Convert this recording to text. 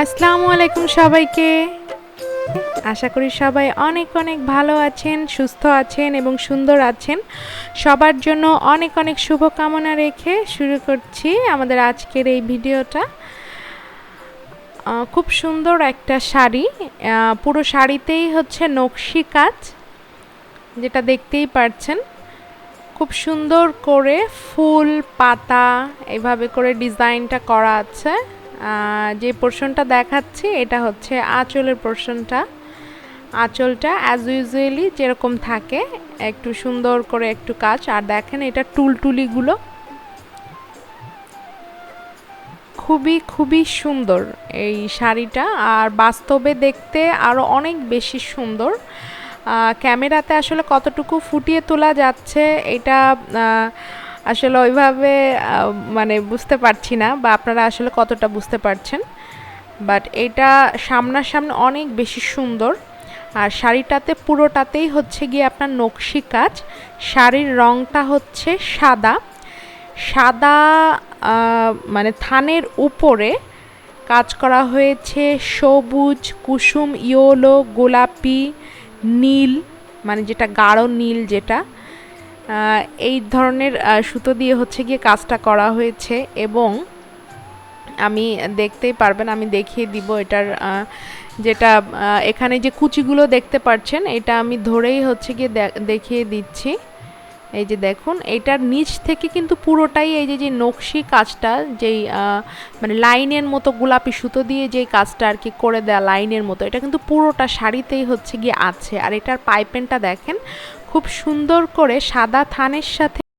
আসসালামু আলাইকুম সবাইকে। আশা করি সবাই অনেক অনেক ভালো আছেন, সুস্থ আছেন এবং সুন্দর আছেন। সবার জন্য অনেক অনেক শুভকামনা রেখে শুরু করছি আমাদের আজকের এই ভিডিওটা। খুব সুন্দর একটা শাড়ি, পুরো শাড়িতেই হচ্ছে নকশি কাজ, যেটা দেখতেই পাচ্ছেন। খুব সুন্দর করে ফুল পাতা এভাবে করে ডিজাইনটা করা আছে। যে পোর্শনটা দেখাচ্ছি এটা হচ্ছে আঁচলের পোর্শনটা। আঁচলটা অ্যাজ ইউজুয়ালি যেরকম থাকে, একটু সুন্দর করে একটু কাজ। আর দেখেন এটা টুলটুলিগুলো খুবই খুবই সুন্দর এই শাড়িটা, আর বাস্তবে দেখতে আরও অনেক বেশি সুন্দর। ক্যামেরাতে আসলে কতটুকু ফুটিয়ে তোলা যাচ্ছে এটা আসলে ওইভাবে মানে বুঝতে পারছি না, বা আপনারা আসলে কতটা বুঝতে পারছেন, বাট এটা সামনাসামনি অনেক বেশি সুন্দর। আর শাড়িটাতে পুরোটাতেই হচ্ছে গিয়ে আপনার নকশি কাজ। শাড়ির রংটা হচ্ছে সাদা সাদা, মানে থানের উপরে কাজ করা হয়েছে সবুজ, কুসুম, ইয়েলো, গোলাপি, নীল, মানে যেটা গাঢ় নীল, যেটা এই ধরনের সুতো দিয়ে হচ্ছে গিয়ে কাজটা করা হয়েছে। এবং আমি দেখতেই পারবেন, আমি দেখিয়ে দিব এটার যেটা এখানে যে কুচিগুলো দেখতে পাচ্ছেন, এটা আমি ধরেই হচ্ছে গিয়ে দেখিয়ে দিচ্ছি। এই যে দেখুন, এটার নিচ থেকে কিন্তু পুরোটাই এই যে নকশি কাজটা, যেই মানে লাইনের মতো গোলাপি সুতো দিয়ে যেই কাজটা আর কি করে দেয়া লাইনের মতো, এটা কিন্তু পুরোটা শাড়িতেই হচ্ছে গিয়ে আছে। আর এটার পাইপেনটা দেখেন, খুব সুন্দর করে সাদা থানের সাথে